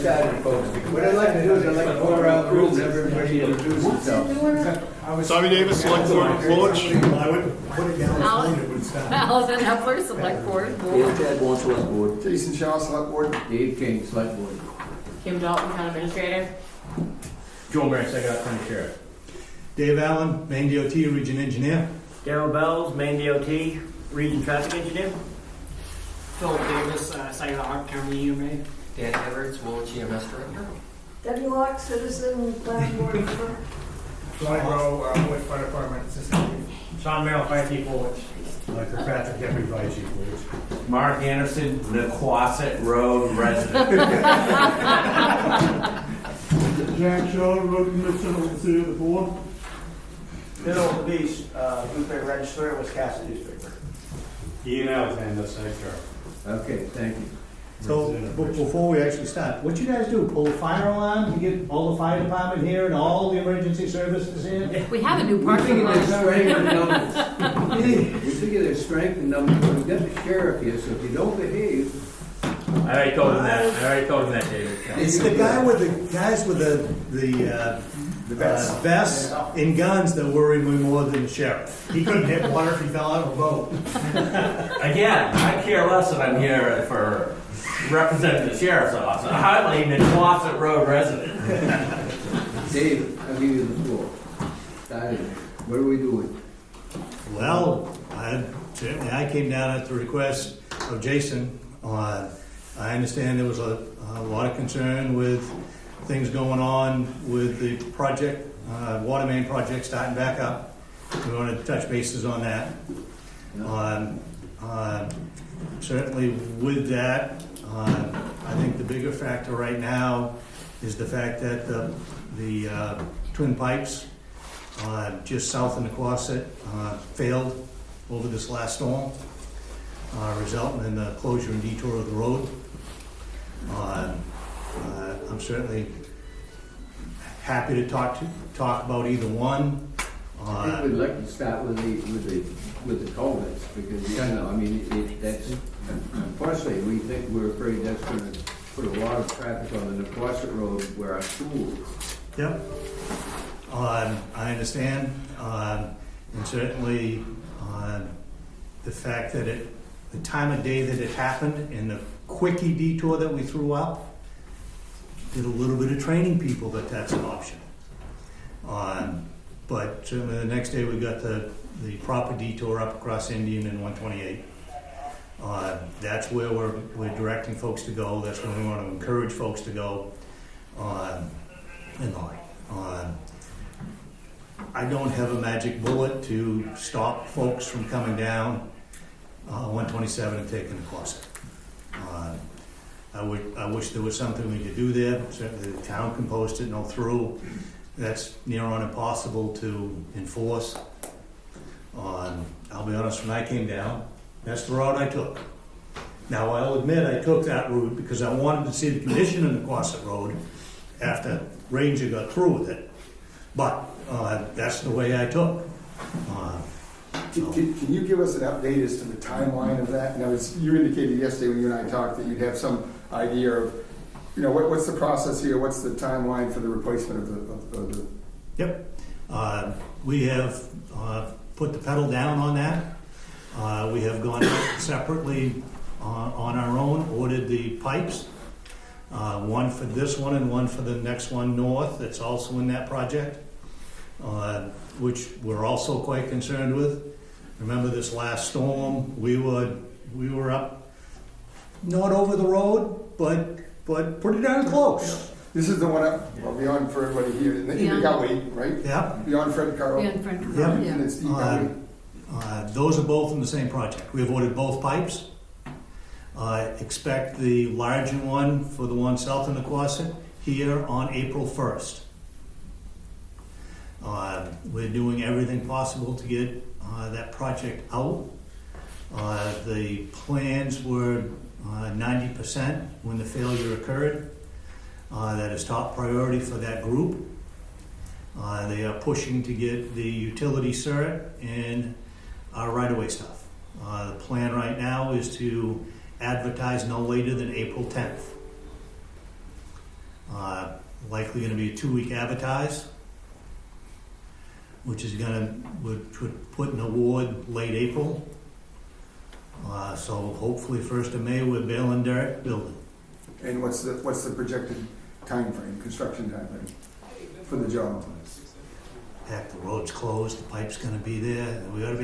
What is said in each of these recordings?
started, folks. What I'd like to do is I'd like to go around the room and have everybody introduce themselves. Tommy Davis, Selectboard, Woolwich. I would put it down as phone, it would stop. Allison Hepler, Select Board. Dave Chadbourne, Select Board. Jason Shaw, Select Board. Dave King, Select Board. Kim Dalton, Town Administrator. Joel Murray, Second County Sheriff. Dave Allen, Maine DOT Region Engineer. Daryl Bells, Maine DOT, Region Traffic Engineer. Philip Davis, Saginaw County EMA. Dan Everett, Woolwich EMS Director. Debbie Locke, citizen, planning board member. Johnny Rowe, Woolwich Fire Department Assistant. Sean Merrill, Fire Chief, Woolwich. Like the Patrick Deputy Fire Chief, Woolwich. Mark Anderson, Nequasset Road resident. Jack Shaw, Road Commissioner, overseer of the board. Bill Beast, newspaper registrar, Wisconsin newspaper. Ian Alexander, Secretary. Okay, thank you. So, before we actually start, what you guys do, pull a fire alarm to get all the fire department here and all the emergency services in? We have a new We parking figure there's lot. strength in numbers. We figure there's strength in numbers, but we've got the sheriff here, so if you don't behave, I already told him that, David. It's the guy with the guys with the vests and guns that worry me more than the sheriff. He couldn't hit water if he fell out of a boat. Again, I care less that I'm here for representing the sheriff's office. I'm a Nequasset Road resident. Dave, I'll give you the floor. Started. What are we doing? Well, certainly I came down at the request of Jason. I understand there was a lot of concern with things going on with the project, water main project starting back up. We wanted to touch bases on that. Certainly with that, I think the bigger factor right now is the fact that the twin pipes just south of Nequasset failed over this last storm, resulting in the closure and detour of the road. I'm certainly happy to talk about either one. I think we'd like to start with the culverts, because, you know, I mean, that's, unfortunately, we think, we're afraid that's gonna put a lot of traffic on the Nequasset Road where our school is. Yep. I understand, and certainly the fact that the time of day that it happened and the quickie detour that we threw up did a little bit of training people that that's an option. But certainly the next day we got the proper detour up across Indian and 128. That's where we're directing folks to go. That's where we want to encourage folks to go. And I don't have a magic bullet to stop folks from coming down 127 and taking the Nequasset. I wish there was something we could do there. Certainly the town can post it, no through. That's near on impossible to enforce. I'll be honest, when I came down, that's the route I took. Now I'll admit I took that route because I wanted to see the condition of the Nequasset Road after Ranger got through with it. But that's the way I took. Can you give us an update as to the timeline of that? Now, you indicated yesterday when you and I talked that you'd have some idea of, you know, what's the process here? What's the timeline for the replacement of the... Yep. We have put the pedal down on that. We have gone out separately on our own, ordered the pipes. One for this one and one for the next one north that's also in that project, which we're also quite concerned with. Remember this last storm, we were up, not over the road, but pretty darn close. This is the one up, well, beyond for everybody here, in the gully, right? Yep. Beyond Fred Carroll. Yeah, in front of Yep. yeah. And it's the gully. Those are both in the same project. We have ordered both pipes. Expect the larger one for the one south of Nequasset here on April 1st. We're doing everything possible to get that project out. The plans were 90% when the failure occurred. That is top priority for that group. They are pushing to get the utility cert and our right-of-way stuff. The plan right now is to advertise no later than April 10th. Likely gonna be a 2-week advertise, which would put an award late April. So hopefully 1st of May, we're bailing dirt, building. And what's the projected timeframe, construction timeframe for the job? Heck, the road's closed, the pipe's gonna be there, and they ought to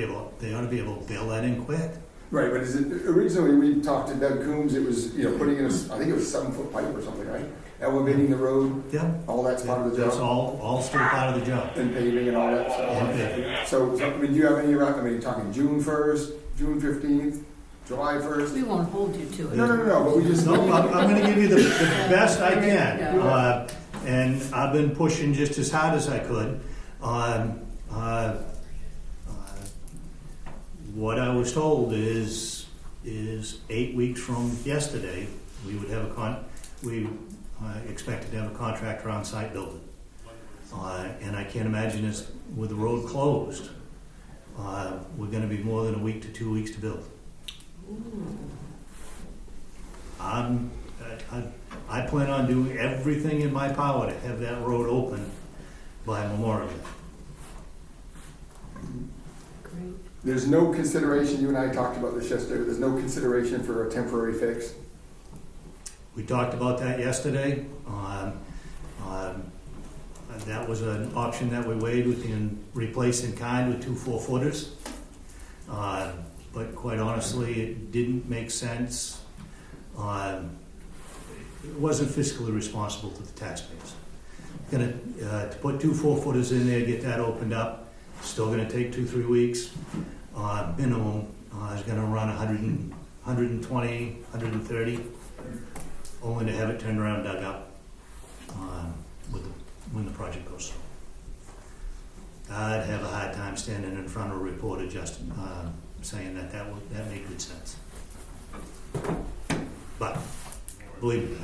be able to bail that in quick. Right, but is it, originally we talked to Doug Coombs, it was, putting in I think it was 7-foot pipe or something, right? Elevating the road, Yeah, all that's part of the job? that's all still part of the job. And paving and all that stuff? And paving. So, I mean, do you have any, you're talking June 1st, June 15th, July 1st? We won't hold you to it. No, but we just. No, I'm gonna give you the best I can. Yeah. And I've been pushing just as hard as I could. What I was told is 8 weeks from yesterday, we would have expected to have a contractor on site building. And I can't imagine this, with the road closed, we're gonna be more than a week to 2 weeks to build. I plan on doing everything in my power to have that road open by Memorial Day. Great. There's no consideration, you and I talked about this yesterday, but there's no consideration for a temporary fix? We talked about that yesterday. That was an option that we weighed. We can replace in kind with 2 4-footers. But quite honestly, it didn't make sense. It wasn't fiscally responsible to the taxpayers. To put 2 4-footers in there, get that opened up, still gonna take 2-3 weeks. Minimum is gonna run 120, 130, only to have it turned around and dug up when the project goes through. I'd have a hard time standing in front of a reporter just saying that made good sense. But believe me,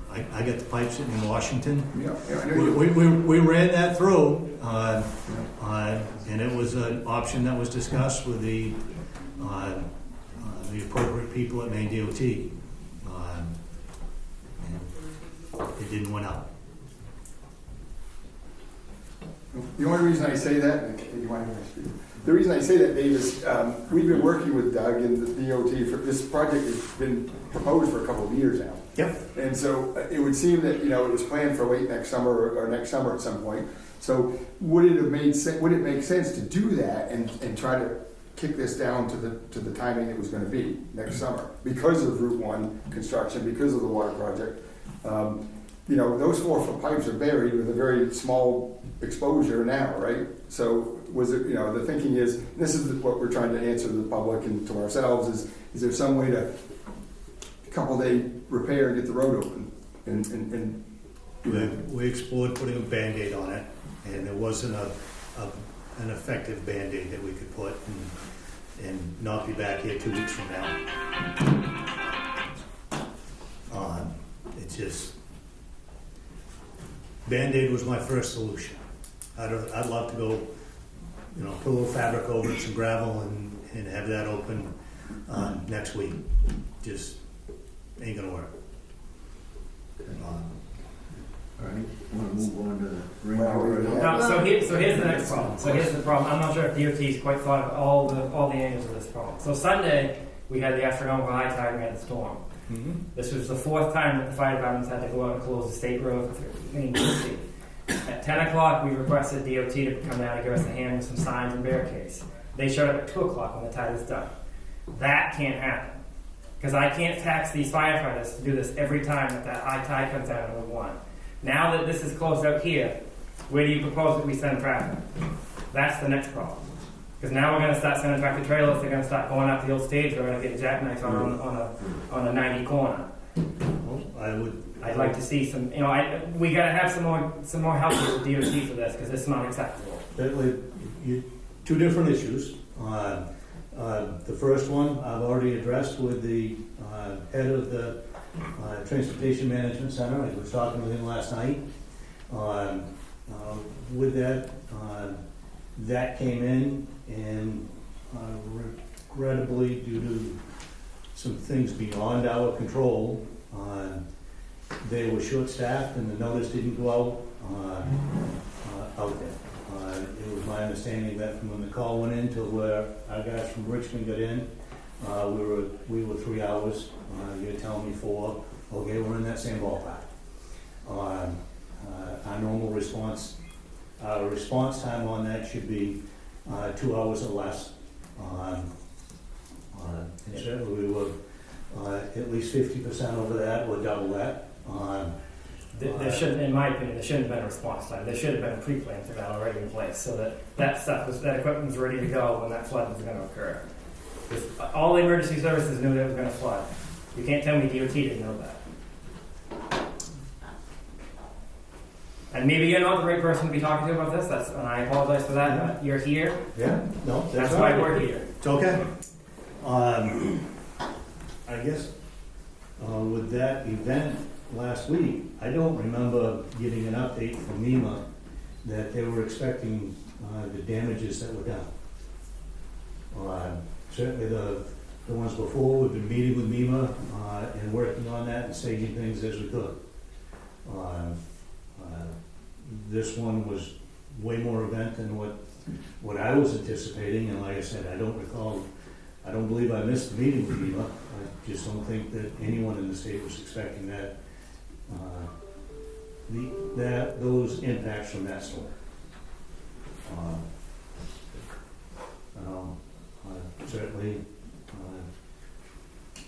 I got the pipes sitting in Washington. Yeah, I know you. We ran that through, and it was an option that was discussed with the appropriate people at Maine DOT. And it didn't win out. The only reason I say that, the reason I say that, Dave, is we've been working with Doug and the DOT for this project has been proposed for a couple of years now. Yep. And so it would seem that, it was planned for late next summer or next summer at some point. So would it make sense to do that and try to kick this down to the timing it was going to be next summer because of Route 1 construction, because of the water project? Those 4-foot pipes are buried with a very small exposure now, right? So was it, the thinking is, this is what we're trying to answer to the public and to ourselves, is there some way to couple-day repair and get the road open? And We explored putting a Band-Aid on it, and there wasn't an effective Band-Aid that we could put and not be back here 2 weeks from now. It's just, Band-Aid was my first solution. I'd love to go, put a little fabric over it, some gravel, and have that open next week. Just ain't gonna work. All right, want to move on to the ring Well, road? yeah. No, so here's the next problem. So here's the problem. I'm not sure if DOT's quite thought of all the angles of this problem. So Sunday, we had the astronomical high tide, we had the storm. Mm-hmm. This was the 4th time that the fire departments had to go out and close the state road through Maine DOT. At 10 o'clock, we requested DOT to come down and give us a hand with some signs and barricades. They showed up at 2 o'clock when the tide was done. That can't happen. Because I can't tax these firefighters to do this every time that high tide comes out on Route 1. Now that this is closed out here, where do you propose that we send traffic? That's the next problem. Because now we're going to start sending tractor trailers, they're going to start going up the old stage, we're going to get jackknifed on a 90 corner. Well, I'd like to see some, we got to have some more help with the DOT for this, because it's not acceptable. Two different issues. The first one I've already addressed with the head of the Transportation Management Center. I was talking with him last night. With that, that came in, and regrettably, due to some things beyond our control, they were short-staffed and the notice didn't go out there. It was my understanding that from when the call went in to where our guys from Richmond got in, we were 3 hours. You're telling me 4. Okay, we're in that same ballpark. Our normal response time on that should be 2 hours or less. And certainly we were at least 50% over that or double that. There shouldn't, in my opinion, there shouldn't have been a response time. There should have been a pre-plan for that already in place, so that equipment was ready to go when that flood was going to occur. Because all the emergency services knew that it was going to flood. You can't tell me DOT didn't know that. And maybe you're not the right person to be talking to about this. And I apologize for that. But you're here. Yeah, no, That's why we're here. It's okay. I guess with that event last week, I don't remember getting an update from MEMA that they were expecting the damages that were done. Certainly the ones before, we've been meeting with MEMA and working on that and staging things as we could. This one was way more event than what I was anticipating, and like I said, I don't believe I missed the meeting with MEMA. I just don't think that anyone in the state was expecting that those impacts from that storm. Certainly,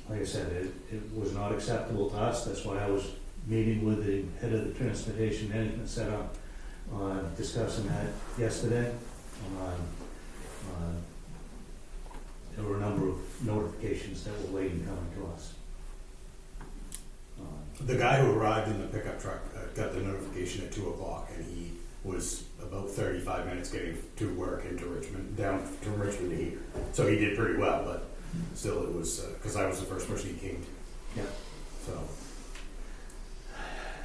like I said, it was not acceptable to us. That's why I was meeting with the head of the Transportation Management Center, discussing that yesterday. There were a number of notifications that were late in coming to us. The guy who arrived in the pickup truck got the notification at 2 o'clock, and he was about 35 minutes getting to work into Richmond, down from Richmond to here. So he did pretty well, but still it was, because I was the first person he came to. Yeah. So.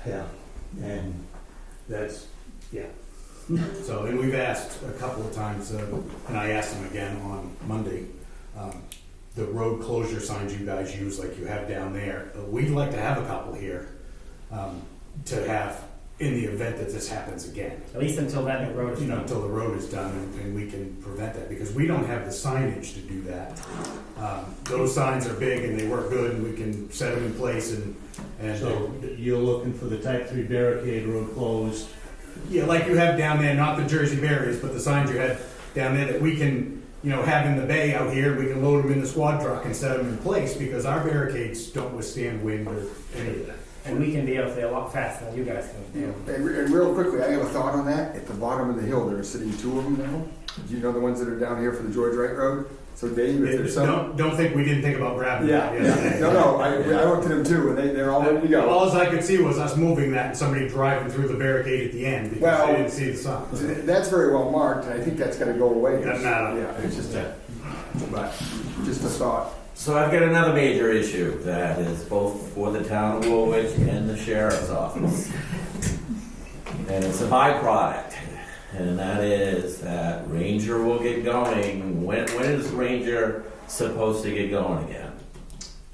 Yeah, and that's, yeah. So, and we've asked a couple of times, and I asked him again on Monday, the road closure signs you guys use like you have down there, we'd like to have a couple here to have in the event that this happens again. At least until that new road is done. Until the road is done, and we can prevent that, because we don't have the signage to do that. Those signs are big and they work good, and we can set them in place and So you're looking for the type 3 barricade, road closed? yeah, like you have down there, not the Jersey barriers, but the signs you had down there that we can, have in the bay out here. We can load them in the squad truck and set them in place, because our barricades don't withstand wind or any of that. And we can be out there a lot faster than you guys can. And real quickly, I have a thought on that. At the bottom of the hill, there are sitting 2 of them now. Do you know the ones that are down here for the George Wright Road? So Dave, if there's some... Don't think we didn't think about grabbing that yesterday. No, I looked at them too, and they're all ready to go. All I could see was us moving that and somebody driving through the barricade at the end, because they didn't see the sign. That's very well marked, and I think that's got to go away. Doesn't matter. Yeah, it's just just a thought. So I've got another major issue that is both for the town of Woolwich and the sheriff's office. And it's a byproduct. And that is that Ranger will get going. When is Ranger supposed to get going again?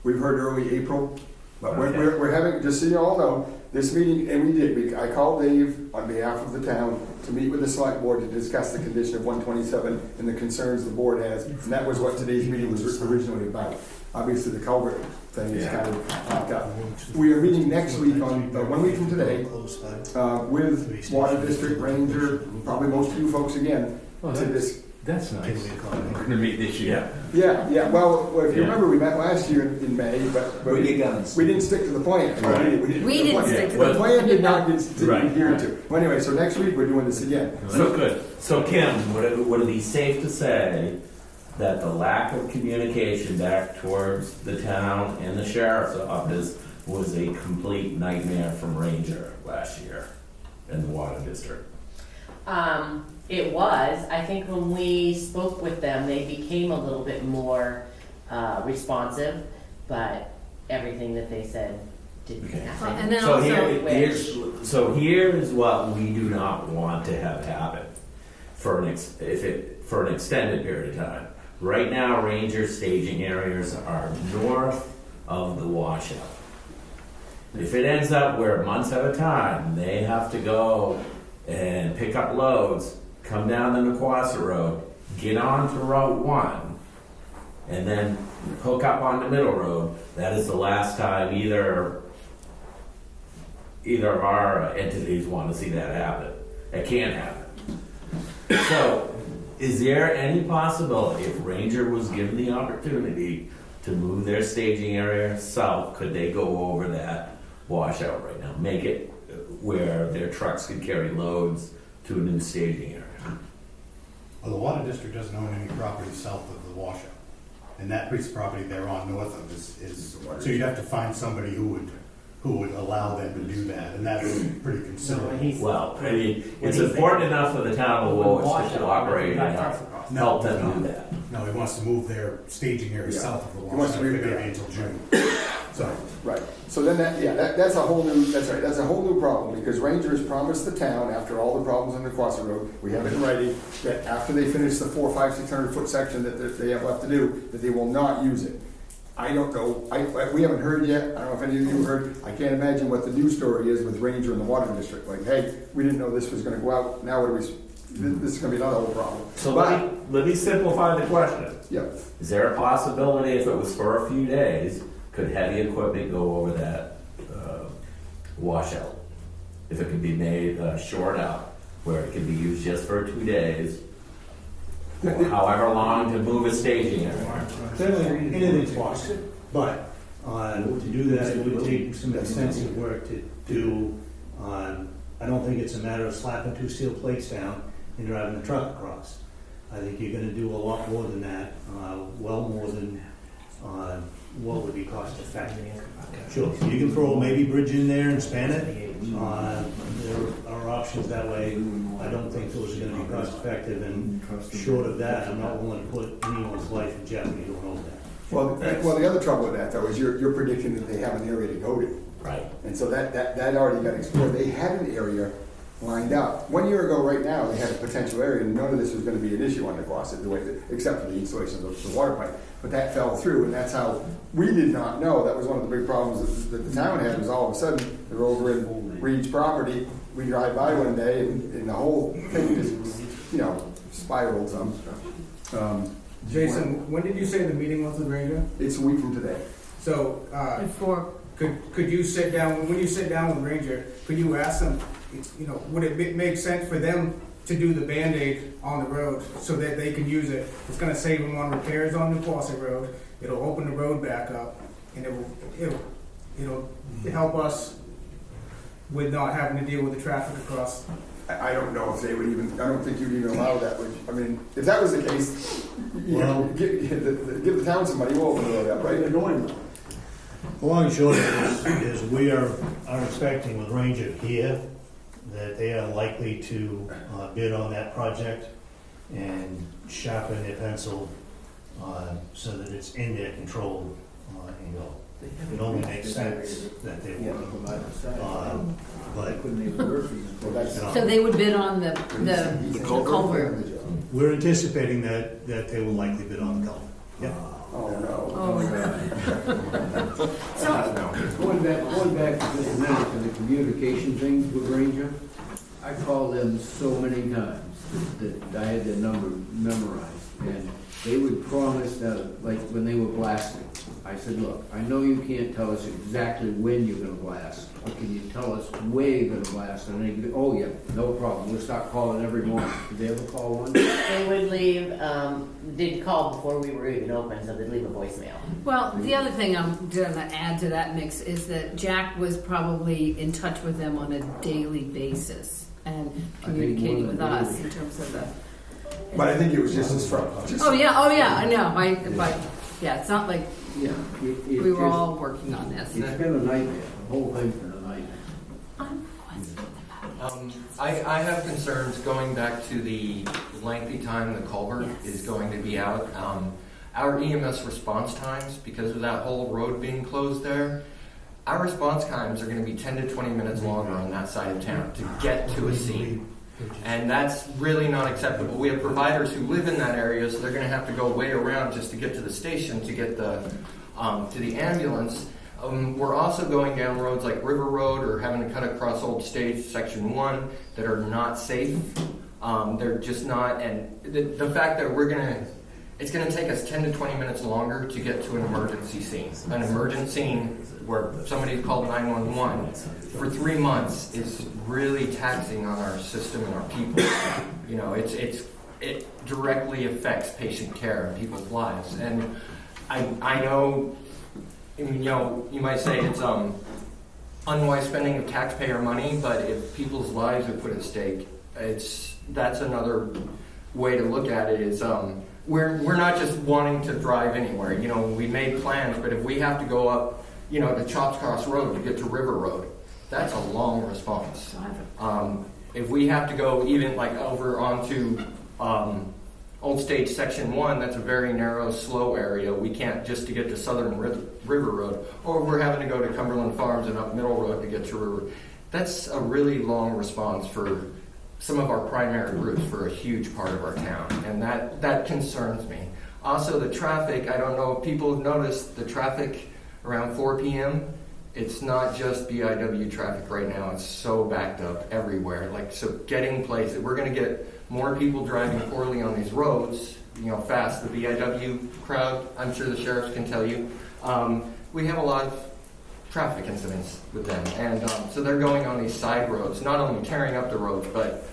We've heard early April, but Okay. we're having, just so you all know, this meeting, and we did, I called Dave on behalf of the town to meet with the select board to discuss the condition of 127 and the concerns the board has, and that was what today's meeting was originally about. Obviously, the culvert thing is kind of popped up. We are meeting next week on, 1 week from today, with Water District, Ranger, probably most of you folks again, to this. That's nice. We're gonna meet this year. Yeah. Well, if you remember, we met last year in May, but we didn't stick to the plan. Right. We didn't stick to The plan did not get Right. adhered to. Well, anyway, so next week we're doing this again. So good. So Kim, would it be safe to say that the lack of communication back towards the town and the sheriff's office was a complete nightmare from Ranger last year in the Water District? It was. I think when we spoke with them, they became a little bit more responsive, but everything that they said didn't happen. And then So also, here's what we do not want to have happen for an extended period of time. Right now, Ranger staging areas are north of the washout. If it ends up where months at a time, they have to go and pick up loads, come down the Nequassa Road, get onto Route 1, and then hook up on the middle road, that is the last time either of our entities want to see that happen. It can't happen. So, is there any possibility if Ranger was given the opportunity to move their staging area south, could they go over that washout right now? Make it where their trucks could carry loads to a new staging area? Well, the water district doesn't own any property south of the washout. And that piece of property they're on north of is, so you'd have to find somebody who would allow them to do that, and that's pretty considerable. Well, I mean, it's important enough for the town of Woolwich to cooperate and help them do that. No, he wants to move their staging area Yeah. south of the He wants washout. to They're move gonna it. be until June. So, Right, so then that's a whole new, that's right, that's a whole new problem, because Rangers promised the town, after all the problems on the Nequassa Road, we have it in writing, that after they finish the 600-foot section that they have left to do, that they will not use it. I don't know, we haven't heard yet, I don't know if any of you heard, I can't imagine what the news story is with Ranger and the water district, like, hey, we didn't know this was gonna go out, now what are we, this is gonna be another whole problem. So But- let me simplify the question. Yeah, Is there a possibility, if it was for a few days, could heavy equipment go over that washout? If it could be made short out, where it could be used just for 2 days, or however long to move a staging area. Certainly, anything's possible, but to do that, it would take some extensive work to do. I don't think it's a matter of slapping 2 steel plates down and driving the truck across. I think you're gonna do a lot more than that, well more than what would be cost effective. Sure, you can throw a maybe bridge in there and span it. There are options that way. I don't think those are gonna be cost effective, and short of that, I'm not willing to put anyone's life in jeopardy doing all that. well, the other trouble with that, though, is you're predicting that they have an area to go to. Right. And so that already got explored. They had an area lined up. 1 year ago, right now, they had a potential area, and none of this was gonna be an issue on the Nequassa, except for the installation of the water pipe. But that fell through, and that's how, we did not know, that was one of the big problems that the town had, was all of a sudden, they're over in Reed's property, we drive by one day, and the whole thing just, spiraled some. Jason, when did you say the meeting was with Ranger? It's a week from today. So, Before, could you sit down, when you sit down with Ranger, could you ask them, would it make sense for them to do the Band-Aid on the road so that they can use it? It's gonna save them on repairs on Nequassa Road, it'll open the road back up, and it'll help us with not having to deal with the traffic across. I don't know if they would even, I don't think you'd even allow that, I mean, if that was the case, give the town some money, we'll open the road up, right? They're going. The long and short of it is we are expecting with Ranger here that they are likely to bid on that project and sharpen their pencil so that it's in their control and go. It only makes sense that they will. But so they would bid on the culvert. we're anticipating that they will likely bid on the culvert. Yep. Oh, no. Oh. So, Going back to just a minute to the communication things with Ranger, I called them so many times that I had their number memorized, and they would promise that, like when they were blasting, I said, look, I know you can't tell us exactly when you're gonna blast, but can you tell us where you're gonna blast? And they go, oh yeah, no problem, we'll start calling every morning. Did they ever call one? They would leave, they'd call before we were even open, so they'd leave a voicemail. well, the other thing I'm gonna add to that mix is that Jack was probably in touch with them on a daily basis and communicating with us in terms of the. But I think it was just as far. Oh yeah, I know, but yeah, it's not like Yeah. we were all working on this. It's been a nightmare, the whole thing's been a nightmare. I have concerns going back to the lengthy time the culvert is going to be out. Our EMS response times, because of that whole road being closed there, our response times are going to be 10 to 20 minutes longer on that side of town to get to a scene. And that's really not acceptable. We have providers who live in that area, so they're going to have to go way around just to get to the station to get to the ambulance. We're also going down roads like River Road or having to cut across Old Stage Section 1 that are not safe. They're just not, and the fact that it's gonna take us 10 to 20 minutes longer to get to an emergency scene. An emergency scene where somebody called 911 for 3 months is really taxing on our system and our people. You know, it directly affects patient care and people's lives. And I know, you know, you might say it's unwise spending of taxpayer money, but if people's lives are put at stake, that's another way to look at it. Is we're not just wanting to drive anywhere. You know, we made plans, but if we have to go up, you know, the Chops Cross Road to get to River Road, that's a long response. If we have to go even like over onto Old Stage Section 1, that's a very narrow, slow area. We can't just to get to Southern River Road, or we're having to go to Cumberland Farms and up Middle Road to get to River. That's a really long response for some of our primary routes for a huge part of our town, and that concerns me. Also, the traffic, I don't know if people have noticed the traffic around 4 p.m. It's not just BIW traffic right now. It's so backed up everywhere. Like, so getting places, we're going to get more people driving poorly on these roads, you know, fast. The BIW crowd, I'm sure the sheriffs can tell you, we have a lot of traffic incidents with them. And so they're going on these side roads, not only tearing up the roads, but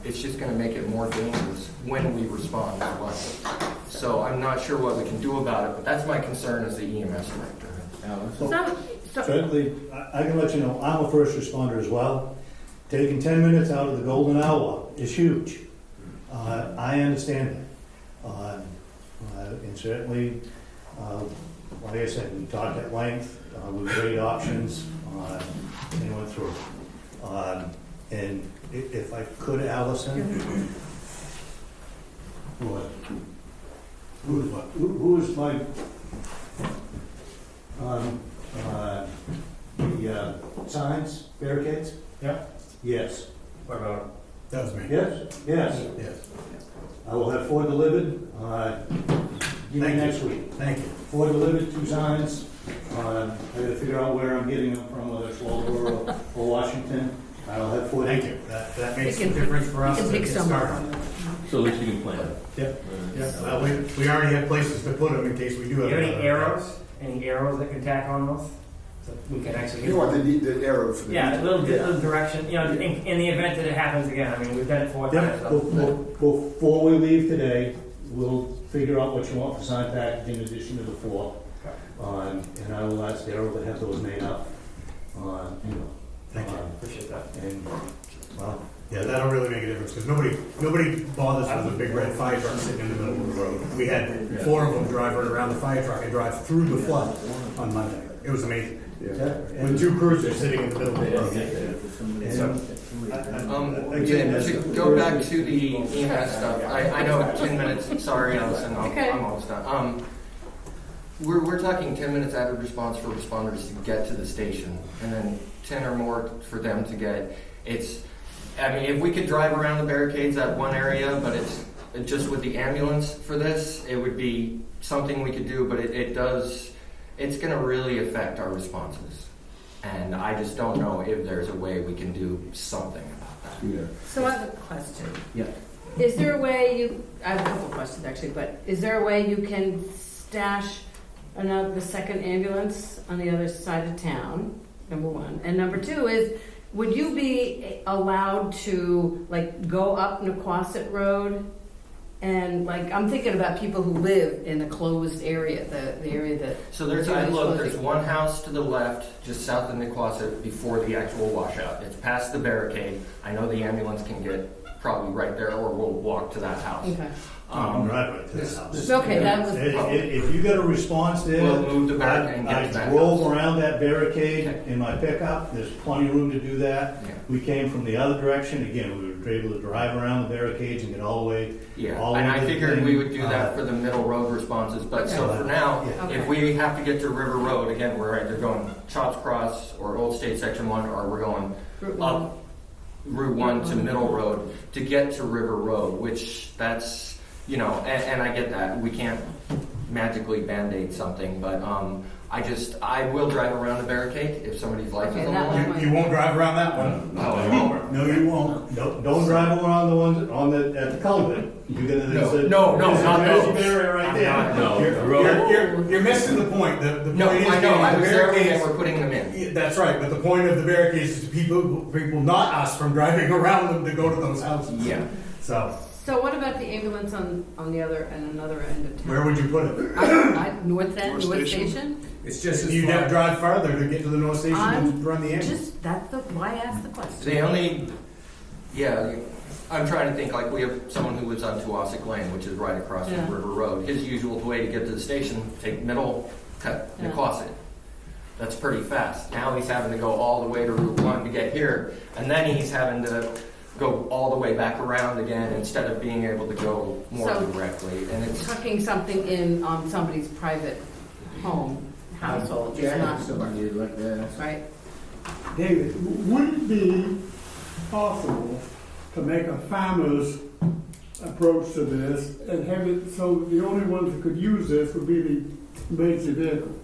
it's just going to make it more dangerous when we respond to life. So I'm not sure what we can do about it, but that's my concern as the EMS director. Certainly, I can let you know, I'm a first responder as well. Taking 10 minutes out of the golden hour is huge. I understand that. And certainly, like I said, we talked at length, we weighed options, and went through. And if I could, Allison, who is my the signs, barricades? Yeah. Yes. What about? That was me. Yes? Yes. Yes. I will have 4 delivered, next week. Thank you. 4 delivered, 2 signs. I gotta figure out where I'm getting them from, whether it's Walter or Washington. I'll have 4. Thank you. That makes a difference for us. You can pick to some start. up. So at least you can plan. Yep. Yeah. Well, we already have places to put them in case we do Do have. you have any another- arrows? Any arrows that can tack on those? So we can actually. You want the arrow for the Yeah, a little direction. You know, in the event that it happens again. I mean, we've done it 4 times. Yep, before we leave today, we'll figure out what you want for sign package in addition to the 4. And I will ask Daryl to have those made up. Thank you. Appreciate that. And, well, Yeah, that'll really make a difference because nobody bothers with a big red fire truck sitting in the middle of the road. We had 4 of them driving around the fire truck and drive through the flood on Monday. It was amazing. With 2 cruisers sitting in the middle of the road. again, To go back to the EMS stuff, I know 10 minutes, sorry, Allison, I'm almost done. We're talking 10 minutes out of response for responders to get to the station, and then 10 or more for them to get. I mean, if we could drive around the barricades at one area, but it's just with the ambulance for this, it would be something we could do, but it's going to really affect our responses. And I just don't know if there's a way we can do something about that. Yeah. So I have a question. Yeah. Is there a way I have a couple of questions actually, but is there a way you can stash the second ambulance on the other side of town, number 1? And number 2 is, would you be allowed to like go up Nequasset Road? And like, I'm thinking about people who live in the closed area, the area that. So there's one house to the left, just south of Nequasset, before the actual washout. It's past the barricade. I know the ambulance can get probably right there, or we'll walk to that house. Okay. drive right to the house. Okay, that was. If you got a response there, We'll move the barricade and get to that I drove house. around that barricade Okay. in my pickup. There's plenty of room to do that. Yeah. We came from the other direction. Again, we were able to drive around the barricades and get all the way. Yeah, all and the I way figured in, we would do that for the middle road responses, but so Okay. for now, Yeah. if we have to get to River Road, again, we're either going Chops Cross or Old State Section 1, or we're going up Route 1 to Middle Road to get to River Road, which that's, and I get that. We can't magically band-aid something, but I will drive around the barricade if somebody's life is on the line. You won't drive around that one? No, I won't. No, you won't. Don't drive around the ones at the culvert. You're gonna, there's a No, not there's those. a barrier right there. No, the You're, road, you're missing the point. The No, point is I know, I the was there when they barricades. were putting them in. Yeah, that's right, but the point of the barricades is people not us from driving around them to go to those houses. Yeah. So, So what about the ambulance on the other, and another end of town? where would you put it? North end, North Station? It's just as You'd have to far. drive farther to get to the North Station and run the ambulance. Just, that's why I asked the question. They only, yeah, I'm trying to think, like, we have someone who lives on Tuwassek Lane, which is right across Yeah. from River Road. His usual way to get to the station, take middle, cut Yeah. Nequasit. That's pretty fast. Now he's having to go all the way to Route 1 to get here, and then he's having to go all the way back around again instead of being able to go more So- directly. And it's, Tucking something in on somebody's private home, household, is not, Somebody like that. right? David, would it be possible to make a farmer's approach to this and have it so that the only ones that could use this would be the emergency vehicle?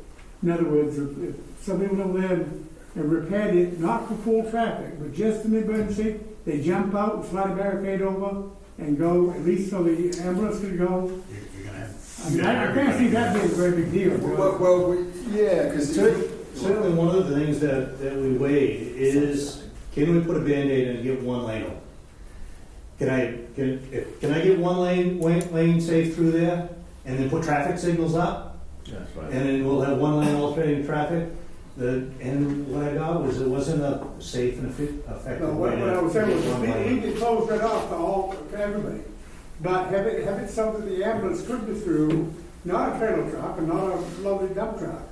In other words, if somebody went over there and repaired it, not for full traffic, but just an emergency, they jump out, slide a barricade over, and go, at least so the ambulance could go. You're gonna have. I mean, I can't see that being a very big deal. Yeah, because Certainly, one of the things that we weighed is, can we put a Band-Aid and get one lane open? Can I get one lane safe through there, and then put traffic signals up? That's right. And then we'll have one lane alternating traffic. And what I got was it wasn't a safe and effective way What I was saying to get one was, lane. we could close that off to everybody. But have it so that the ambulance could be through, not a trailer truck and not a lovely dump truck,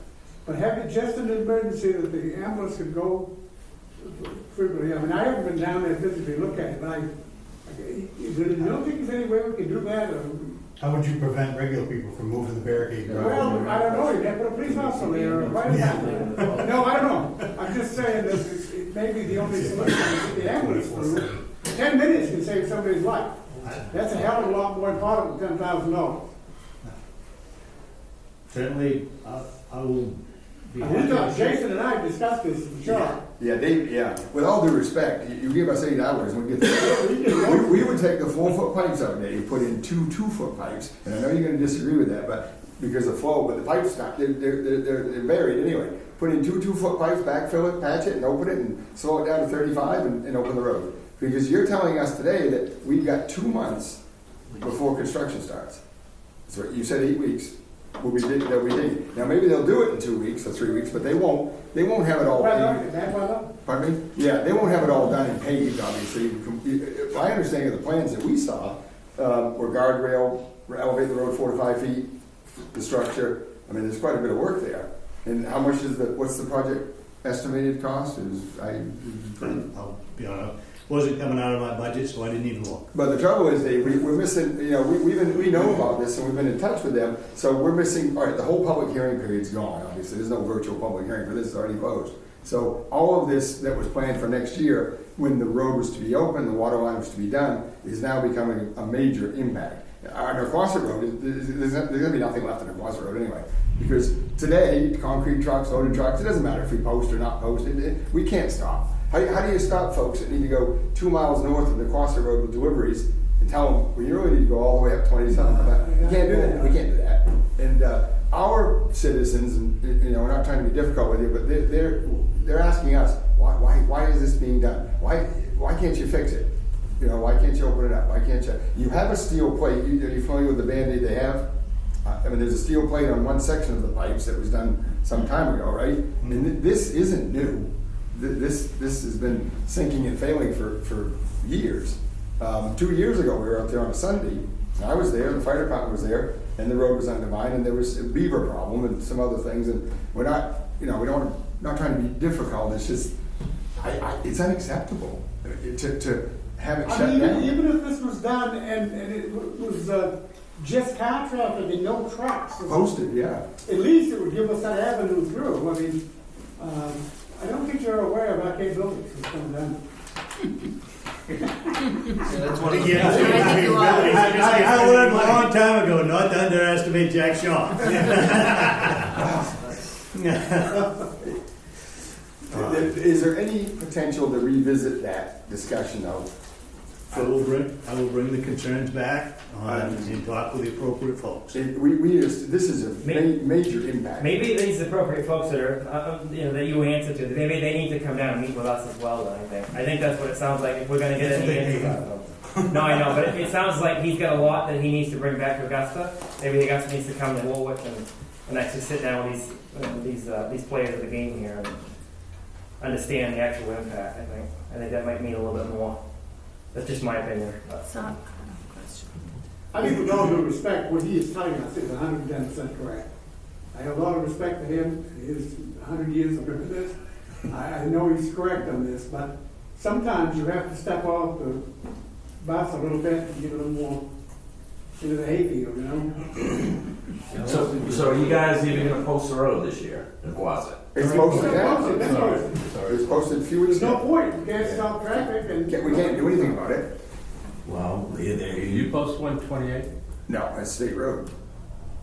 but have it just an emergency that the ambulance could go frequently. I mean, I haven't been down there physically look at it, but you don't think there's any way we could do that? How would you prevent regular people from moving the barricade? Well, I don't know, you have to put a police officer there, or right? No, I don't know. I'm just saying that it may be the only solution to get the ambulance through. 10 minutes can save somebody's life. That's a hell of a lot more important than $10,000. Certainly, I will be happy. Jason and I discussed this, for sure. Yeah, with all due respect, you give us 8 hours and we get the, we would take the 4-foot pipes out there, you put in 2 2-foot pipes, and I know you're gonna disagree with that, but because of flow, but the pipes, they're buried anyway. Put in 2 2-foot pipes, backfill it, patch it, and open it, and slow it down to 35 and open the road. Because you're telling us today that we've got 2 months before construction starts. So you said 8 weeks. They'll be digging. Now maybe they'll do it in 2 weeks or 3 weeks, but they won't have it all paved. Pardon me? Yeah, they won't have it all done and paved, obviously. My understanding of the plans that we saw were guardrail, elevate the road 4 to 5 feet, the structure. I mean, there's quite a bit of work there. And how much is what's the project estimated cost? I'll be honest, wasn't coming out of my budget, so I didn't even look. But the trouble is, Dave, we're missing, we know about this and we've been in touch with them, so we're missing, all right, the whole public hearing period's gone, obviously, there's no virtual public hearing for this, it's already closed. So all of this that was planned for next year, when the road was to be open, the water line was to be done, is now becoming a major impact. Our Nequasit Road, there's gonna be nothing left on Nequasit Road anyway. Because today, concrete trucks, loaded trucks, it doesn't matter if we post or not post, we can't stop. How do you stop folks that need to go 2 miles north of the Nequasit Road with deliveries and tell them, well, you really need to go all the way up 27? You can't do that. We can't do that. And our citizens, and we're not trying to be difficult with you, but they're asking us, why is this being done? Why can't you fix it? Why can't you open it up? Why can't you? You have a steel plate. Are you familiar with the Band-Aid they have? I mean, there's a steel plate on one section of the pipes that was done some time ago, right? And this isn't new. This has been sinking and failing for years. 2 years ago, we were out there on a Sunday. I was there, the fire department was there, and the road was undermined, and there was a beaver problem and some other things. And we're not, not trying to be difficult. It's just, it's unacceptable to have it shut down. Even if this was done and it was just car traffic and no trucks. Posted, yeah. At least it would give us that avenue through. I mean, I don't think you're aware of our capabilities of coming down. That's one of the Yeah. I think you are. I learned a long time ago not to underestimate Jack Shaw. Is there any potential to revisit that discussion of? I will bring the concerns back and talk with the appropriate folks. This is a major impact. Maybe these appropriate folks that are, that you answer to, maybe they need to come down and meet with us as well, then, I think that's what it sounds like, if we're gonna get any answers. No, I know, but it sounds like he's got a lot that he needs to bring back to Augusta. Maybe Augusta needs to come to Woolwich and actually sit down with these players of the game here and understand the actual impact, I think that might mean a little bit more. That's just my opinion. I think with all due respect, what he is telling us is 110% correct. I have a lot of respect for him, his 100 years of doing this. I know he's correct on this, but sometimes you have to step off the bus a little bit and get a little more into the hayfield, So are you guys even gonna post the road this year in Quasit? It's posted, yeah. It's It was posted a few weeks There's no ago. point, you can't stop traffic and. We can't do anything about it. Well, You post 128? No, that's state road.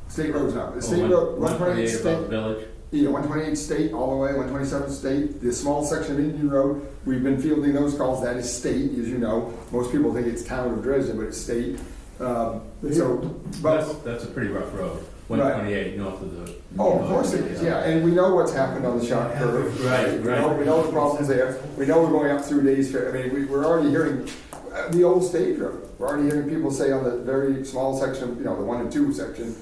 State road's not, the Oh, state road, 128 about state, village? yeah, 128 state all the way, 127 state, the small section of Indian Road, we've been fielding those calls, that is state, as you know. Most people think it's town of Dresden, but it's state. That's a pretty rough road. 128 north of the. Oh, of course it is, yeah, and we know what's happened on the shock curve. Right. We know the problems there. We know we're going up through days fair. I mean, we're already hearing the old stage road. We're already hearing people say on the very small section, the 1 and 2 section,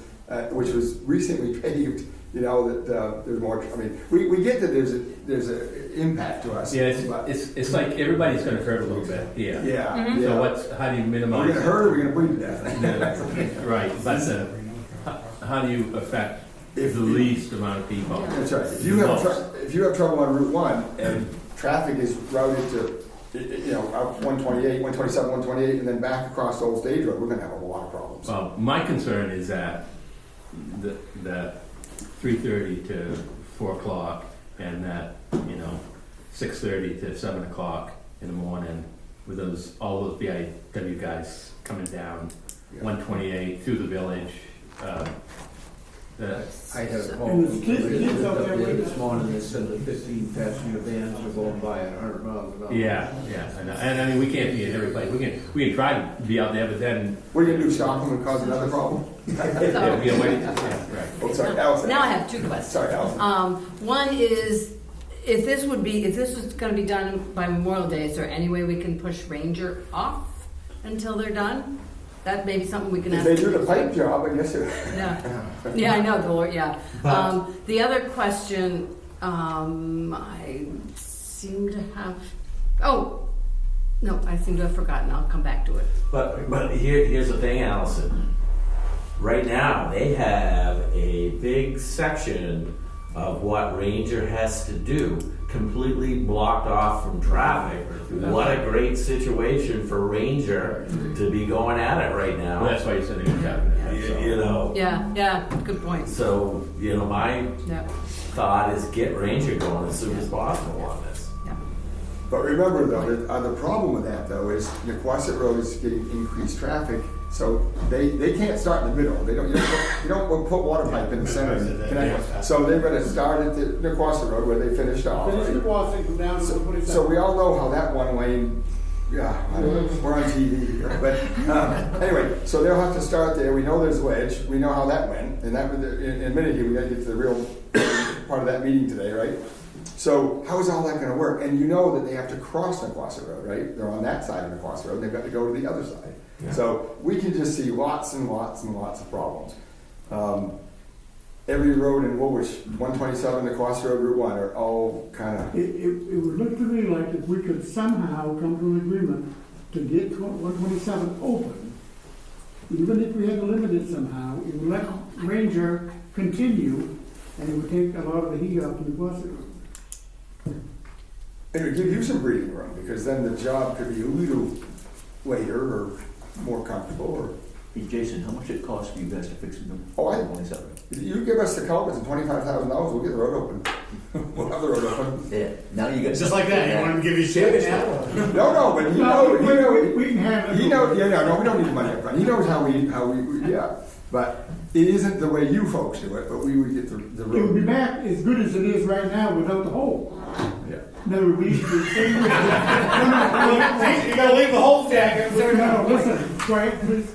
which was recently paved, that there's more. I mean, we get that there's a impact to us. Yeah, it's like everybody's gonna hurt a little bit, yeah. Yeah. So how do you Are minimize? we gonna hurt or are we gonna bleed to death? Right, but how do you affect the least amount of people? That's right. If you have trouble on Route 1 and traffic is routed to, out 128, 127, 128, and then back across the old stage road, we're gonna have a lot of problems. Well, my concern is that 3:30 to 4 o'clock and that, 6:30 to 7 o'clock in the morning with all those BIW guys coming down 128 through the village. I had a call And from there's kids out there right this morning that said the 15 passenger vans are going by at 100 miles an hour. Yeah, and I mean, we can't be in every place. We can try to be out there, but then. What are you gonna do, stop them and cause another problem? Right. Oh, sorry, Allison. Now I have two questions. Sorry, Allison. One is, if this was gonna be done by Memorial Day, is there any way we can push Ranger off until they're done? That may be something we can If ask. they do the pipe job, I guess it. Yeah, I know, the Lord, yeah. The other question, I seem to have, I seem to have forgotten, I'll come back to it. But here's the thing, Allison. Right now, they have a big section of what Ranger has to do completely blocked off from traffic. What a great situation for Ranger to be going at it right now. Well, that's why you said they're gonna Yeah, good point. So, my Yeah. thought is get Ranger going as soon as possible on this. But remember though, the problem with that though is Quasit Road is getting increased traffic, so they can't start in the middle. You don't put water pipe in the center and connect. So they're gonna start at the Quasit Road where they finished off. Finish the crossing, come down to the 27. So we all know how that one lane, I don't know, we're on TV here, but anyway, so they'll have to start there. We know there's a wedge. We know how that went, and that in a minute here we got to get to the real part of that meeting today, right? So how is all that going to work? And you know that they have to cross Nequassett Road, right? They're on that side of Nequassett Road, and they've got to go to the other side. Yeah. So we can just see lots and lots and lots of problems. Every road in Woolwich, 127, Nequassett Road, Route 1 are all kind of... It would look to me like if we could somehow come to an agreement to get 127 open, even if we had to limit it somehow, it would let Ranger continue, and it would take a lot of the heat off the Nequassett Road. It would give you some breathing room, because then the job could be a little later or more comfortable. Or Hey Jason, how much it cost for you guys to fix them? Oh, I- 27. You give us the culverts and $25,000, we'll get the road open. We'll have the road open. Yeah, now you get. Just like that, you want him to give you shit now? No, but We can have it. he knows, yeah, no, we don't need the money up front. He knows how we, yeah. But it isn't the way you folks do it, but we would get the It would be road. back as good as it is right now without the hole. Yeah. No, we should say. You gotta leave the whole jacket. No, listen, Frank, please.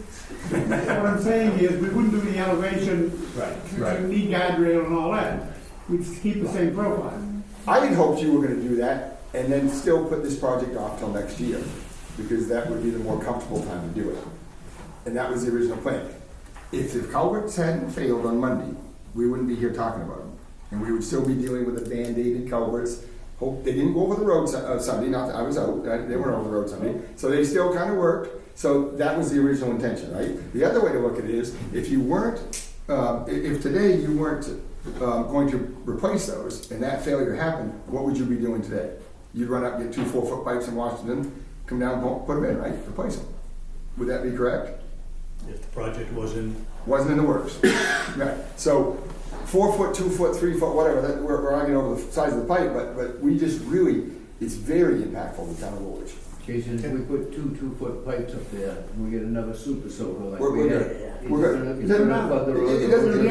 What I'm saying is, we wouldn't do the elevation, Right, knee guardrail and all that. We'd just keep the same profile. I had hoped you were gonna do that and then still put this project off till next year, because that would be the more comfortable time to do it. And that was the original plan. If the culverts hadn't failed on Monday, we wouldn't be here talking about them. And we would still be dealing with the band-aided culverts. Hope, they didn't go over the road Sunday, not that I was out, they weren't over the road Sunday. So they still kind of worked. So that was the original intention, right? The other way to look at it is, if you weren't, if today you weren't going to replace those, and that failure happened, what would you be doing today? You'd run up, get 2 4-foot pipes in Washington, come down, put them in, right? Replace them. Would that be correct? If the project wasn't, Wasn't in the works. Right. So 4 foot, 2 foot, 3 foot, whatever, that, we're arguing over the size of the pipe, but we just really, it's very impactful to the town of Woolwich. Jason, if we put 2 2-foot pipes up there, we get another super soaker like We're we good. had. We're good. It's gonna flood the road. It doesn't It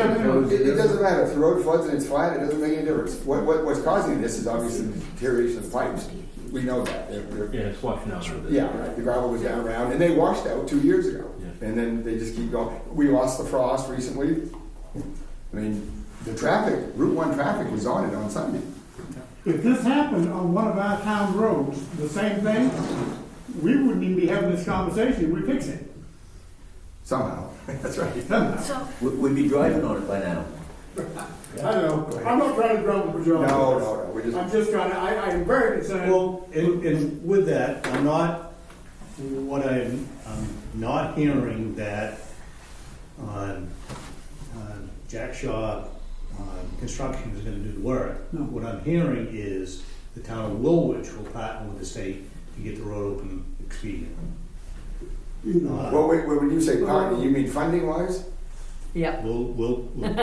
matter. If the road floods and it's flat, it doesn't make any difference. What's causing this is obviously the deterioration of the pipes. We know that. Yeah, it's washing out. Yeah, right. The gravel was down around, and they washed out 2 years ago. Yeah. And then they just keep going. We lost the frost recently. I mean, the traffic, Route 1 traffic was on it on Sunday. If this happened on one of our town roads, the same thing, we wouldn't even be having this conversation, we'd fix it. Somehow. That's right. Somehow. So, We'd be driving on it by now. I don't know, I'm not trying to drum the majority. No, we're just. I'm just trying to, I am very concerned. well, and with that, I'm not hearing that Jack Shaw Construction is gonna do the work. No. What I'm hearing is the town of Woolwich will partner with the state to get the road open expedient. Well, wait, when you say partner, you mean funding wise? yep. We'll I'm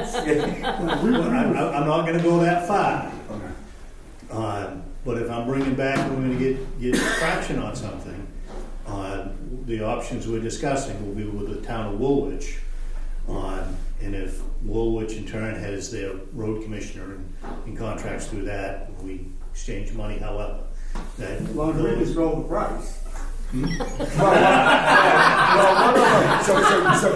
I'm not gonna go that far. Okay. But if I'm bringing back, and we're gonna get traction on something, the options we're discussing will be with the town of Woolwich. And if Woolwich in turn has their road commissioner and contracts through that, we exchange money however. That Well, we just roll the price. No.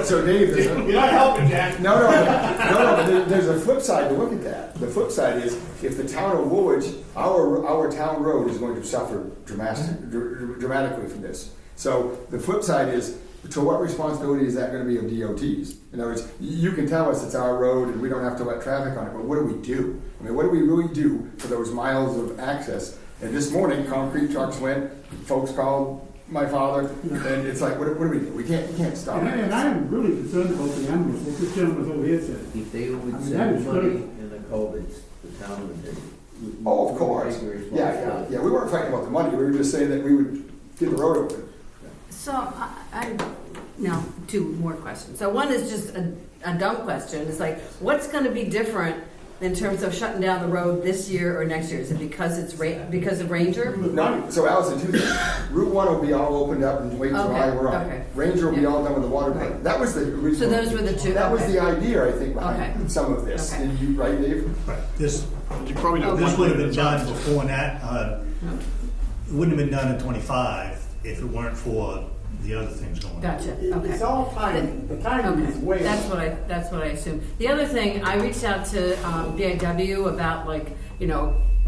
So Dave, You're not helping, Jack. No, but there's a flip side to look at that. The flip side is, if the town of Woolwich, our town road is going to suffer dramatically from this. So the flip side is, to what responsibility is that going to be of DOTs? In other words, you can tell us it's our road and we don't have to let traffic on it, but what do we do? I mean, what do we really do for those miles of access? And this morning, concrete trucks went, folks called my father, and it's like, what do we do? We can't stop it. And I'm really concerned about the animals, what this gentleman over here said. If they would I mean, that send is money good. in the culverts, the town would take. Oh, of course. Yeah. We weren't fighting about the money. We were just saying that we would get the road open. So, now, 2 more questions. So one is just a dumb question. It's like, what's gonna be different in terms of shutting down the road this year or next year? Is it because it's because of Ranger? No, so Allison, 2 things. Route 1 will be all opened up in late July, we're on. Okay. Ranger will be all done with the water plant. Right. That was the original. So those were the 2, That was okay. the idea, I think, behind Okay. some of this. Okay. And you, right, Dave? This You probably know This one would have way been at a done time. before that, it wouldn't have been done in 25 if it weren't for the other things going on. Gotcha, okay. It's all timing, the timing is way That's off. what I assume. The other thing, I reached out to BIW about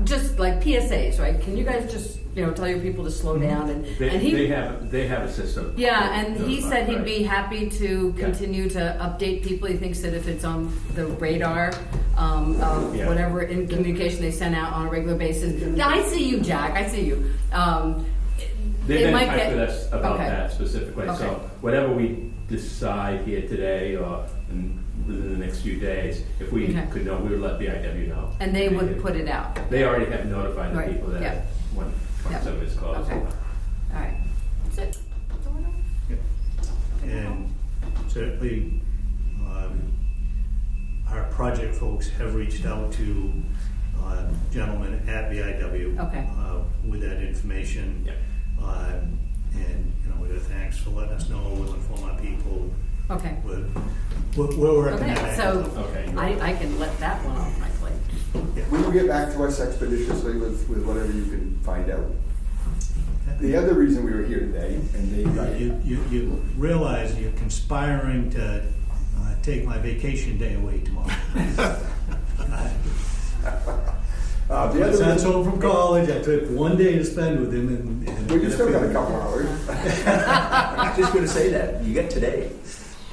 just like PSAs, right? Can you guys just, tell your people to slow down and he. They have a system. Yeah, and he said he'd Right. be happy to continue to update people. He thinks that if it's on the radar of Yeah. whatever in communication they send out on a regular basis. Yeah, I see you, Jack. I see you. They've It been in might touch get- with us about okay. that specifically, Okay. so whatever we decide here today or within the next few days, if we Okay. could know, we would let BIW know. And they would put it out. They already have notified the Right, people yeah. that when 27 is closed. Okay. All right. That's it. That's all I know. And certainly, our project folks have reached out to gentlemen at BIW Okay. with that information. Yep. And, you know, thanks for letting us know, we'll inform our people. Okay. We're working Okay, that so angle. Okay. I can let that one off my plate. We will get back to us expeditiously with whatever you can find out. Okay. The other reason we were here today, and You realize you're conspiring to take my vacation day away tomorrow. the My other son's reason, home from college, I took one day to spend with him and. well, you still got a couple hours. Just going to say that. You get today.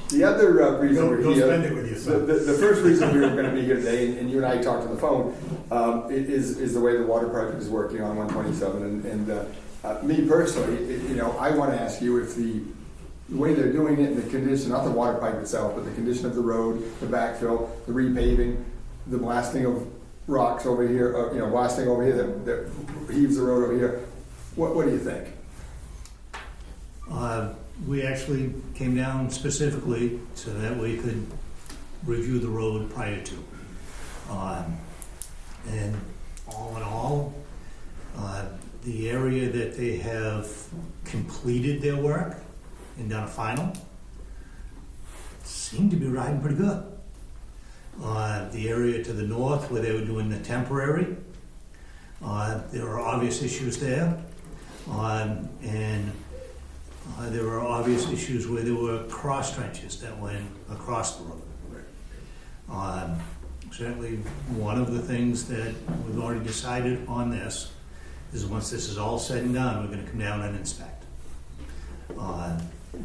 The other reason we're Go here, spend it with your son. the first reason we were going to be here today, and you and I talked on the phone, is the way the water project is working on 127. And me personally, you know, I want to ask you if the way they're doing it, and the condition, not the water pipe itself, but the condition of the road, the backfill, the repaving, the blasting of rocks over here, you know, blasting over here that heaves the road over here. What do you think? We actually came down specifically so that we could review the road prior to. And all in all, the area that they have completed their work and done a final seemed to be riding pretty good. The area to the north where they were doing the temporary, there are obvious issues there. And there were obvious issues where there were cross trenches that went across the road. Certainly, one of the things that we've already decided on this is once this is all said and done, we're going to come down and inspect.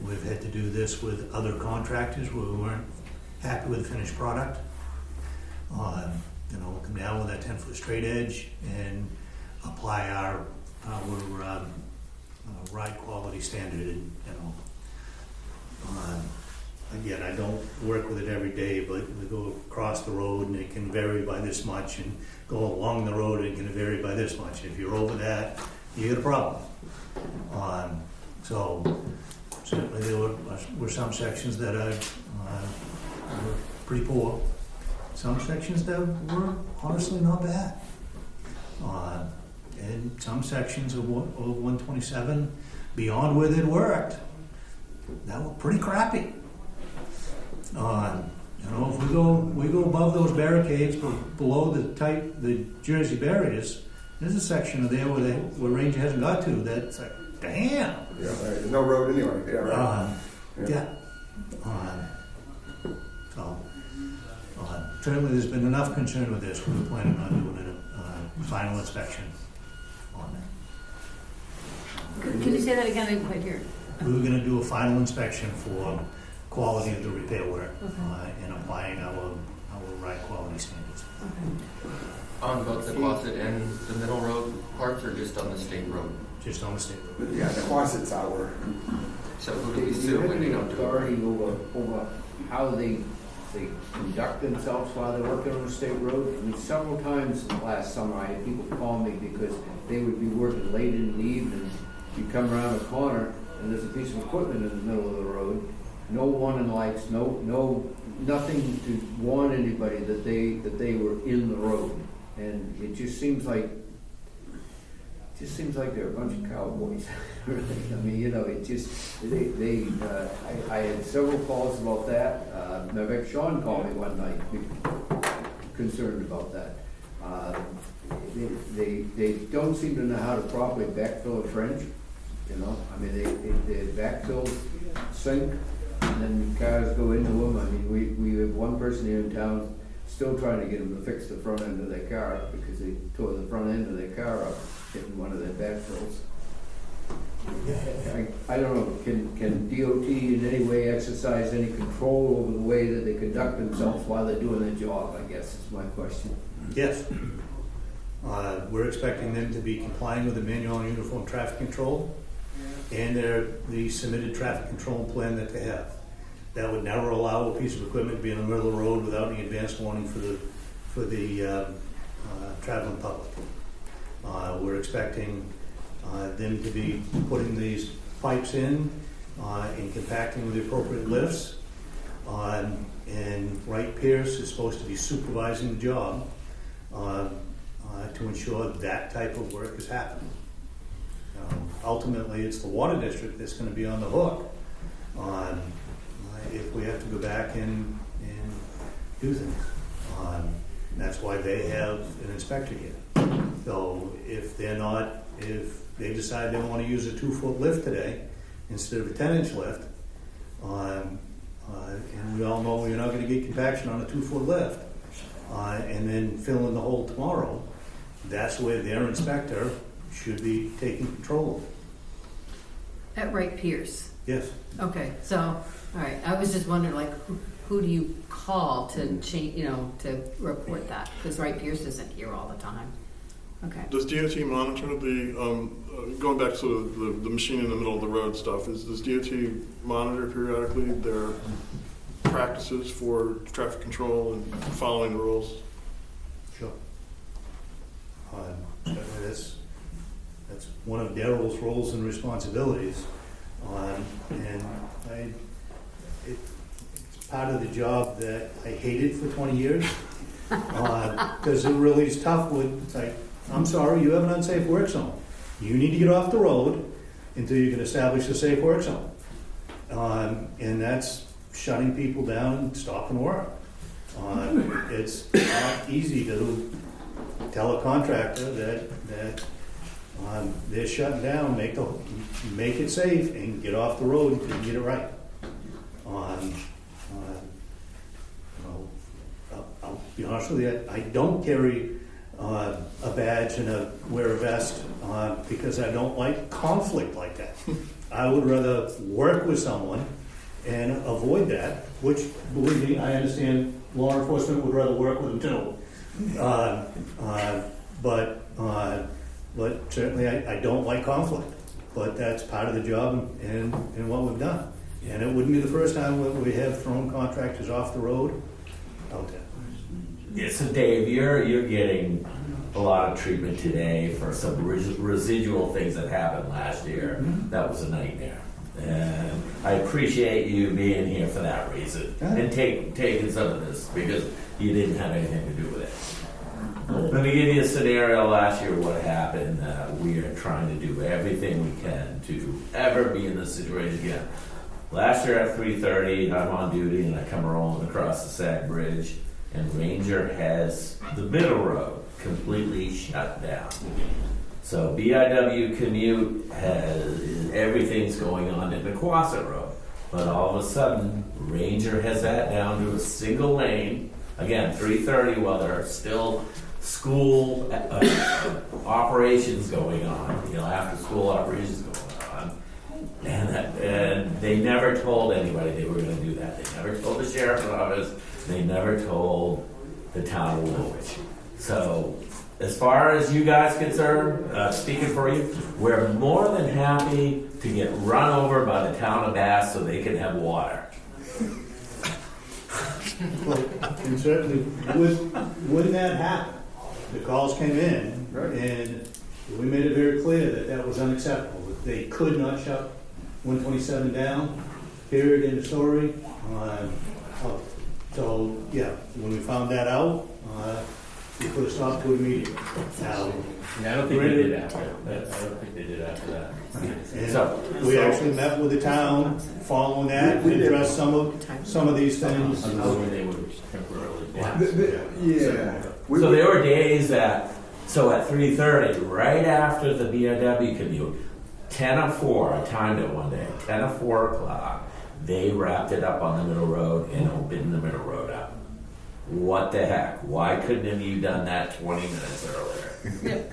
We've had to do this with other contractors where we weren't happy with the finished product. You know, we'll come down with that 10-foot straight edge and apply our ride quality standard. And, you know, again, I don't work with it every day, but we go across the road and it can vary by this much, and go along the road and it can vary by this much. If you're over that, you get a problem. So certainly there were some sections that were pretty poor. Some sections that were honestly not bad. And some sections of 127, beyond where they'd worked, that were pretty crappy. You know, if we go above those barricades, but below the Jersey barriers, there's a section of there where Ranger hasn't got to. That's like, damn. Yeah, right. There's no road anyway. Yeah, right. So certainly, there's been enough concern with this. We're planning on doing a final inspection on it. Can you say that again? I didn't quite hear. We were going to do a final inspection for quality of the repair work and applying our ride quality standards. On both the Quonset and the Middle Road parts, or just on the state road? Just on the state road. Yeah, the Quonset's our. So who do we sue when they don't do it? authority over how they conduct themselves while they're working on a state road? I mean, several times last summer, I had people call me because they would be working late in the evening. You come around a corner and there's a piece of equipment in the middle of the road. No warning lights, nothing to warn anybody that they were in the road. And it just seems like they're a bunch of cowboys. Really. I mean, you know, it just I had several calls about that. Matter of fact, Sean called me one night concerned about that. They don't seem to know how to properly backfill a trench. You know, I mean, they backfill sink, and then cars go into them. I mean, we have one person here in town still trying to get them to fix the front end of their car because they tore the front end of their car up hitting one of their backfills. I don't know, can DOT in any way exercise any control over the way that they conduct themselves while they're doing their job, I guess is my question. Yes. We're expecting them to be complying with the manual and uniform traffic control and the submitted traffic control plan that they have. That would never allow a piece of equipment to be in the middle of the road without any advance warning for the traveling public. We're expecting them to be putting these pipes in and compacting with the appropriate lifts. And Wright Pierce is supposed to be supervising the job to ensure that type of work is happening. Ultimately, it's the water district that's going to be on the hook if we have to go back and do things. That's why they have an inspector here. So if they decide they want to use a 2-foot lift today instead of a 10-inch lift, and we all know you're not going to get compaction on a 2-foot lift, and then fill in the hole tomorrow, that's where their inspector should be taking control of it. At Wright Pierce. Yes. Okay, so, all right, I was just wondering, like, who do you call to change, to report that? Because Wright Pierce isn't here all the time. Okay. Does DOT monitor the, going back to the machine in the middle of the road stuff, does DOT monitor periodically their practices for traffic control and following the rules? Sure. That's one of Daryl's roles and responsibilities. And it's part of the job that I hated for 20 years. Because it really is tough it's like, I'm sorry, you have an unsafe work zone. You need to get off the road until you can establish a safe work zone. And that's shutting people down and stopping work. It's not easy to tell a contractor that they're shutting down, make it safe and get off the road until you get it right. I'll be honest with you, I don't carry a badge and wear a vest because I don't like conflict like that. I would rather work with someone and avoid that, which, believe me, I understand law enforcement would rather work with them too. But certainly I don't like conflict. But that's part of the job and what we've done. And it wouldn't be the first time that we have thrown contractors off the road out there. Yeah, so Dave, you're getting a lot of treatment today for some residual things that happened last year. That was a nightmare. And I appreciate you being here for that reason and taking some of this because you didn't have anything to do with it. Let me give you a scenario last year what happened. We are trying to do everything we can to ever be in this situation again. Last year at 3:30, I'm on duty and I come rolling across the Sag Bridge and Ranger has the middle road completely shut down. So BIW commute everything's going on in the Quasset Road. But all of a sudden, Ranger has that down to a single lane. Again, 3:30 while there are still school operations going on, after school operations going on. And they never told anybody they were going to do that. They never told the sheriff's office. They never told the town of Woolwich. So as far as you guys are concerned, speaking for you, we're more than happy to get run over by the town of Bass so they can have water. And certainly, when that happened, the calls came in, and we made it very clear that that was unacceptable. That they could not shut 127 down, period, end of story. So, yeah, when we found that out, we put a stop to it immediately. Now, I don't think they did after that. I don't think they did after that. And we actually met with the town following that and addressed some of these things. They were temporarily blocked. So there were days at 3:30, right after the BIW commute, 10 of 4, I timed it one day, 10 of 4 o'clock, they wrapped it up on the middle road and opened the middle road up. What the heck? Why couldn't have you done that 20 minutes earlier?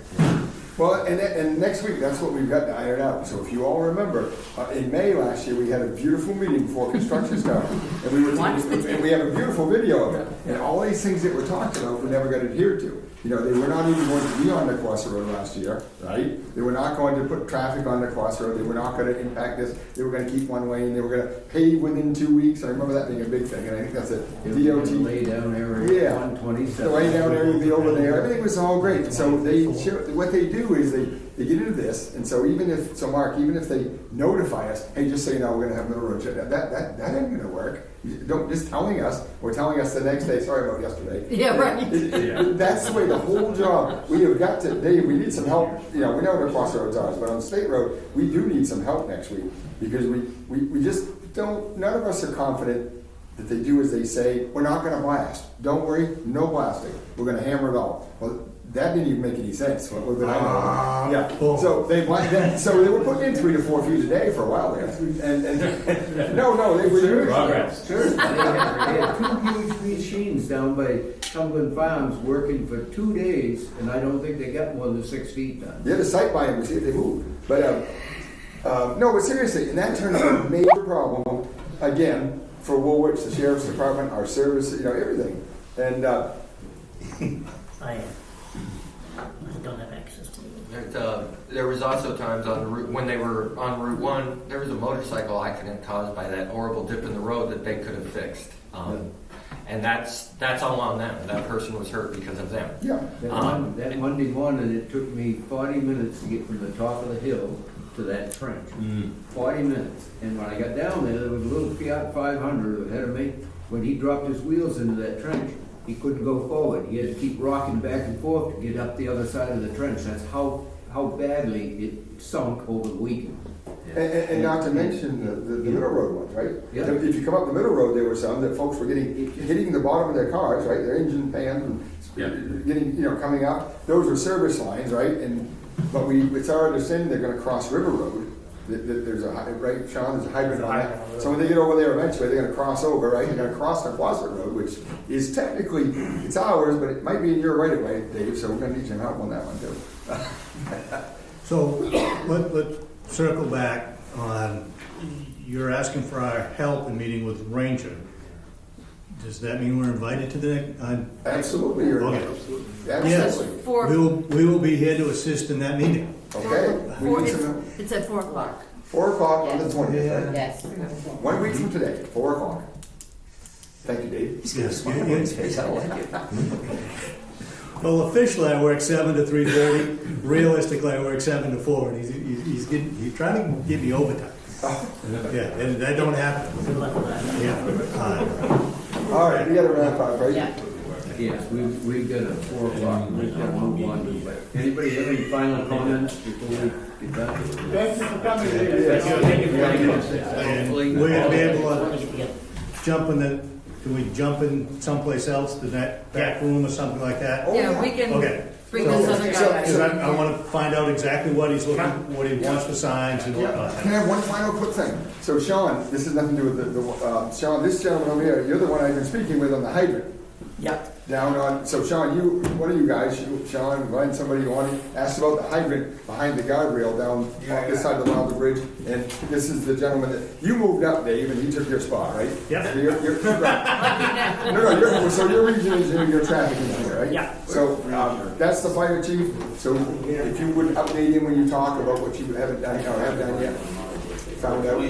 Well, and next week, that's what we've got to iron out. So if you all remember, in May last year, we had a beautiful meeting before construction started. And we have a beautiful video of it. And all these things that we're talking about, we never got adhered to. They were not even going to be on the Quasset Road last year, right? They were not going to put traffic on the Quasset Road. They were not going to impact this. They were going to keep one lane. They were going to pave within 2 weeks. I remember that being a big thing, and I think that's a DOT. The lay down area, 127. The lay down area would be over there. Everything was all great. So what they do is they get into this, and so Mark, even if they notify us, hey, just so you know, we're gonna have middle road shut down, that ain't gonna work. You don't, just telling us, or telling us the next day, sorry about yesterday. Yeah, right. That's the way the whole job, we have got to, Dave, we need some help, we know where the crossroads are, but on the state road, we do need some help next week, because we just don't, none of us are confident that they do as they say. We're not gonna blast. Don't worry, no blasting. We're gonna hammer it all. Well, that didn't even make any sense. Yeah. So they were putting in 3 to 4 feet a day for a while there. And no, they were doing Progress. Sure. They had 2 huge machines down by Cumberland Farms working for 2 days, and I don't think they got more than 6 feet done. They had a site by them to see if they moved. But no, but seriously, and that turned into a major problem again for Woolwich, the sheriff's department, our service, everything. And I don't have access to it. There was also times on the route, when they were on Route 1, there was a motorcycle accident caused by that horrible dip in the road that they could have fixed. And that's all on them. That person was hurt because of them. yeah, That Monday morning, it took me 40 minutes to get from the top of the hill to that trench. 40 minutes. And when I got down there was a little Fiat 500 ahead of me. When he dropped his wheels into that trench, he couldn't go forward. He had to keep rocking back and forth to get up the other side of the trench. That's how badly it sunk over the weekend. and not to mention the middle road ones, right? Yeah. If you come up the middle road, there were some that folks were hitting the bottom of their cars, right? Their engine fans and getting, coming up. Those were service lines, right? But it's our understanding they're gonna cross River Road. There's right, Sean, there's a hydrant on that. So when they get over there eventually, they're gonna cross over, right? They're gonna cross the Closet Road, which is technically, it's ours, but it might be in your right of way, Dave, so we're gonna need some help on that one too. So let's circle back on, you're asking for our help in meeting with Ranger. Does that mean we're invited to the next? Absolutely, you're Okay. absolutely. We will be here to assist in that meeting. Okay. It's at 4 o'clock. 4 o'clock on the 20th, right? Yes. 1 week from today, 4 o'clock. Thank you, Dave. He's got a smile on his face. I like it. Well, officially I work 7 to 3:30. Realistically, I work 7 to 4. And he's trying to give me overtime. Yeah, and that don't happen. Good luck with that. Yeah. All right, we gotta wrap up, right? Yeah. Yes, we've got a 4 o'clock, we've got one, but anybody have any final comments before we get done? Thank you for coming, Dave. Thank you very much. And we're gonna be able to jump can we jump in someplace else, the back room or something like that? Yeah, we can Okay. bring this other guy. Because I want to find out exactly what he's looking, what he wants for signs and whatnot. Can I have one final quick thing? So Sean, this has nothing to do with Sean, this gentleman over here, you're the one I've been speaking with on the hydrant. Yep. Down on, so Sean, one of you guys, Sean, Glenn, somebody asked about the hydrant behind the guardrail down this side of the Wilder Bridge. And this is the gentleman that, you moved up, Dave, and he took your spot, right? Yep. So you're regional engineer, you're traffic engineer, right? Yeah. So, that's the fire chief. So if you would update him when you talk about what you haven't done or have done yet, found out.